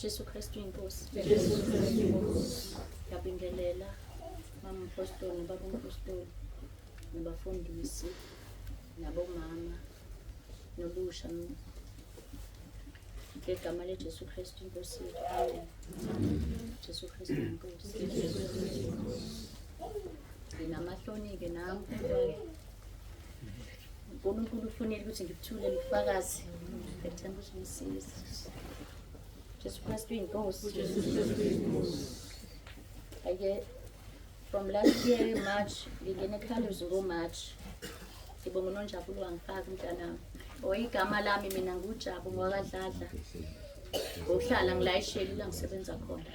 Jesu Kristu inkosi. Ngiyabingelela mama apostoli baba apostoli nabafundisi nabomama nolusha ngegama leJesu Kristu inkosi. Amen. Jesu Kristu inkosi. Nginamahloni-ke nami uNkulunkulu ufunile ukuthi ngikuthule ngifakaze ngethemba ukuthi ngisize. Jesu Kristu inkosi. Ake from last year March ngingene eKhaluzi ngo-March. Ngibonga uNonjabulo wangifaka umntanami. Igama lami mina nguJabu ngwakadladla. Ngohlala ngilayisheli la ngisebenza khona.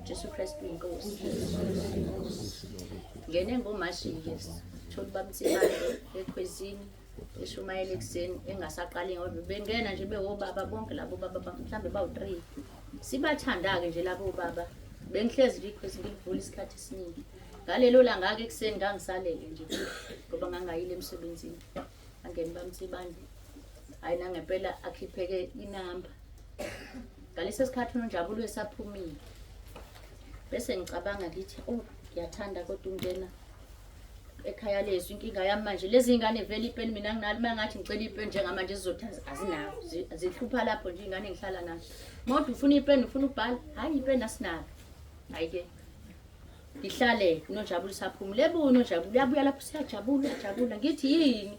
Jesu Kristu inkosi. Ngene ngoMashi-ke thola babamtsibande ekhwezini eshumayela ekuseni engasaqali ngoba bengena nje bewobaba bonke labo baba mhlambe bawu3. Sibathanda-ke nje labo baba. Bengihlezi nje ikhwezi ngilivula isikhathi esiningi. Ngalelo langa-ke ekuseni ngangisalele nje ngoba ngangayile emsebenzini. Angeni bamtsibande. Hayi nangempela akhipheke inamba. Ngalesi sikhathi uNonjabulo esaphumile. Bese ngicabanga ngithi ngiyathanda kodwa ungena ekhaya lezwi inkinga yami manje lezi ingane vele ipeni mina nginalo mangathi ngicela ipeni njengamanje zizothatha azinawo zihlupha lapho nje ingane ngihlala nazo. Modwa ufuna ipeni ufuna ukubhala hayi ipeni asinalo. Hayike ngihlale uNonjabulo saphumile ebuya uNonjabulo uyabuya lapho siyajabula ngithi yini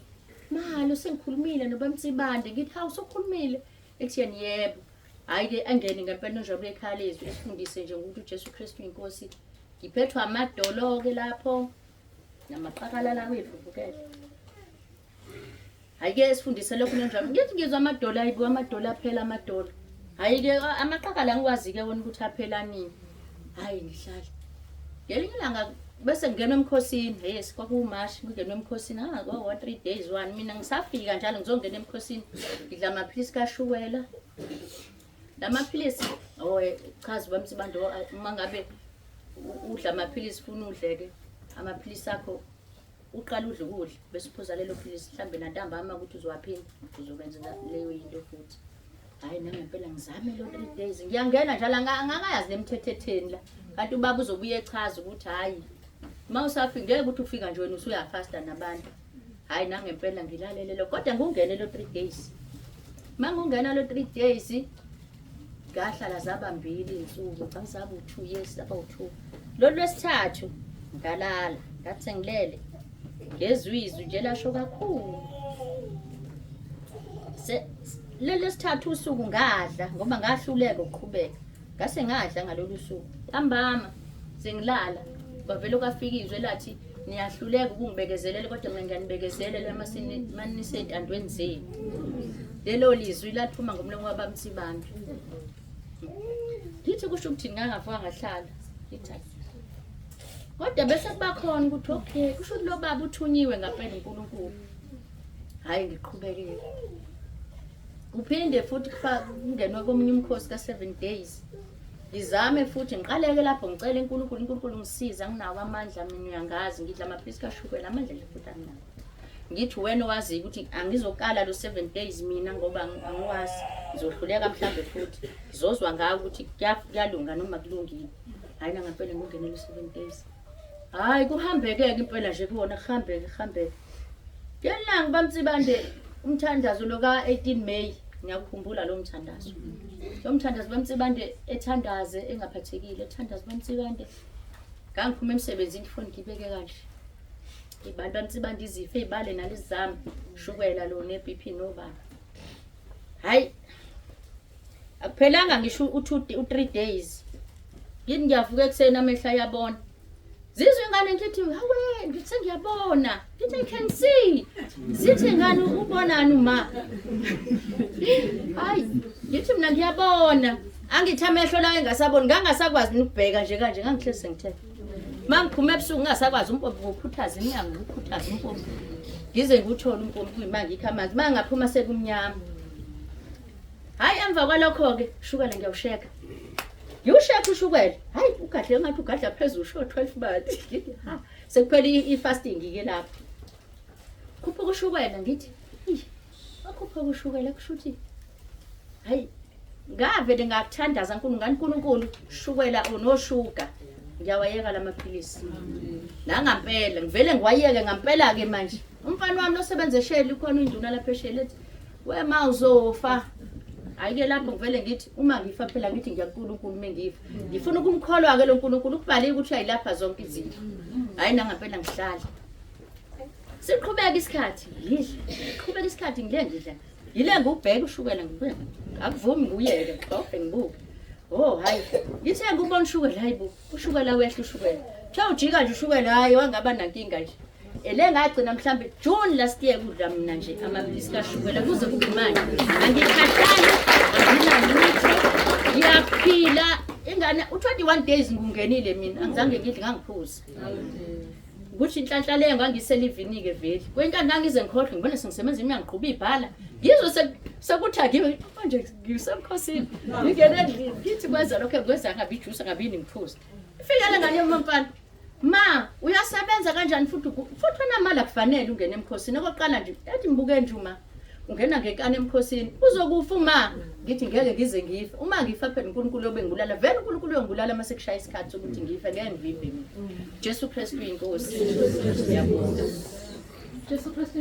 malo sengikhulumile nobamtsibande ngithi hawu sokhulumile ekutheni yebo. Hayike angene ngempela uNonjabulo ekhaya lezwi esifundise nje ukuthi uJesu Kristu inkosi. Ngiphethwe amadolo-ke lapho namaqakala la wevukele. Hayike sifundise lokho uNonjabulo ngithi ngizwa amadolo ayibuka amadolo aphela amadolo. Hayike amaqakala ngikwazi-ke wona ukuthi aphela nini. Hayi ngihlala ngelinye ilanga bese ngingena emkhosini. Yes kwakumashi ngingena emkhosini kwa 3 days 1 mina ngisafika njalo ngizongena emkhosini ngidla amaphilisi kaShuwela. Lamaphilisi chaza bamtsibande mangabe udla amaphilisi ufuna udleke amaphilisi akho uqala udle ukudla bese uphuza lelo philisi mhlambe nantambama ukuthi uzowaphinda uzokwenza leyo into futhi. Hayi nangempela ngizame lo 3 days ngiyangena njalo angakayazi nemthethetheni la kanti ubaba uzobuye echaza ukuthi hayi mawusafika ngeke ukuthi ufika nje wena usuyafasta nabantu. Hayi nangempela ngilalelelo kodwa ngungene lo 3 days. Mangungena lo 3 days ngahlala zaba 2 insuku ngizaba u2 years zaba u2. Lo lwesithathu ngalala ngathi sengilele ngezwizwi nje lasho kakhulu. Lelo sithathu usuku ngadla ngoba ngahluleka ukuqhubeka. Ngase ngadla ngalolu suku. Ntambama sengilala bavela kwafika izwe lathi niyahluleka ukungibekezelela kodwa mina ngiyanibikezelela manisetandweni zenu. Lelo lizwi lathuma ngomlomo wabamtsibande. Ngithi kusho ukuthi ngangavuka ngahlala. Ngithi kodwa bese kuba khona ukuthi okay kusho ukuthi lo baba uthunyiwe ngaphandle uNkulunkulu. Hayi ngiqhubekile. Uphinde futhi kungenwe komunye umkhosi ka7 days. Ngizame futhi ngiqaleke lapho ngicela uNkulunkulu ngisiza nginawo amandla mina uyangazi ngidla amaphilisi kaShuwela amandla lefuthi anginawo. Ngithi wena wazi ukuthi angizokala lo 7 days mina ngoba angiwazi ngizohluleka mhlambe futhi ngizozwa ngawo ukuthi kuyalunga noma kulungile. Hayi ngempela ngingene lo 7 days. Hayi kuhambeke impela nje kuona kuhambeke. Yena ngibamtsibande umthandazo lo ka18 May ngiyakukhumbula lo mthandazo. Lo mthandazo bamtsibande ethandaze engaphathekile ethandaze bamtsibande. Ngangiphuma emsebenzini ifoni ngibeke kanje. Ibantu bamtsibande izifo ezibale nalizami Shuwela lo neBP nobani. Hayi akuphelanga ngisho u3 days. Ngithi ngiyavuka ekseni amehla yabona. Zizwe ingane ngithi hawe ngithi ngiyabona. Ngithi I can see. Zithi ngani ubonani uma? Hayi ngithi mina ngiyabona. Angithi amehlo la engasaboni ngangasakwazi ukubheka nje kanje ngangihlezi ngithe. Mangiphuma ebusuku ngasakwazi umpompi ngokukhuthaza iminyango ukukhuthaza umpompi. Ngize nguthola umpompi kuyimanga ngikha amanzi mangaphuma sekumnyama. Hayi emva kwalokho-ke Shuwela ngiyawusheka. Ngiyusheka uShuwela. Hayi ugadle ngathi ugadla phezulu usho 12 bathi. Ha sekuphela ifasting-ke lapho. Khuphuka uShuwela ngithi. Akhuphuka uShuwela kushuthi. Hayi ngavele ngakuthandaza uNkulunkulu shukela unoshuga ngiyawayeka lamaphilisi nangampela ngivele ngiwayeke ngampela ke manje umfana wami losebenza eSheli khona induna lapha eSheli ethi wema uzofa ayike lapho ngivele ngithi uma ngifa phela ngithi ngiyakuNkulunkulu mengifa ngifuna ukumkholwa ke lo uNkulunkulu ukubaleka ukuthi ayilapha zonke izinto hayi nangampela ngihlala siqhubeka isikhathi ngiqhubeka isikhathi ngidla yile ngubheka ushukela ngibheka akuvumi nguyeke ngixoxe ngibuke hayi ngithe ngubona ushukela hayi bu ushukela wehla ushukela ujika nje ushukela hayi wangaba nankinga nje ele ngagcina mhlambe June last year kudla mina nje amapilisi kashukela kuze kube manje angikhahlali anginalutho ngiyaphila ingane u21 days ngungenile mina angizange ngidle ngangiphuza ukuthi inhlanhla leyo ngangiselivinike ke vele kwenta ngangize ngikhohle ngibona sengisebenza iminyaka ngiqhuba ibhala ngizwe sekuthi akiwe manje ngisemkhosini ngingene endlini ngithi kwenza lokho kwenza ngabe ijuice ngabe ngiphuza ifikele ngane mfana ma uyasebenza kanjani futhi unamali akufanele ungene emkhosini okoqala nje ethi ngibuke nje uma ungena ngekane emkhosini uzokufa uma ngithi ngeke ngize ngife uma ngifa phela uNkulunkulu obengibulala vele uNkulunkulu uyongibulala mase kushaya isikhathi sokuthi ngife ngeke ngivimbe mina Jesu Kristu inkosi yabonga Jesu Kristu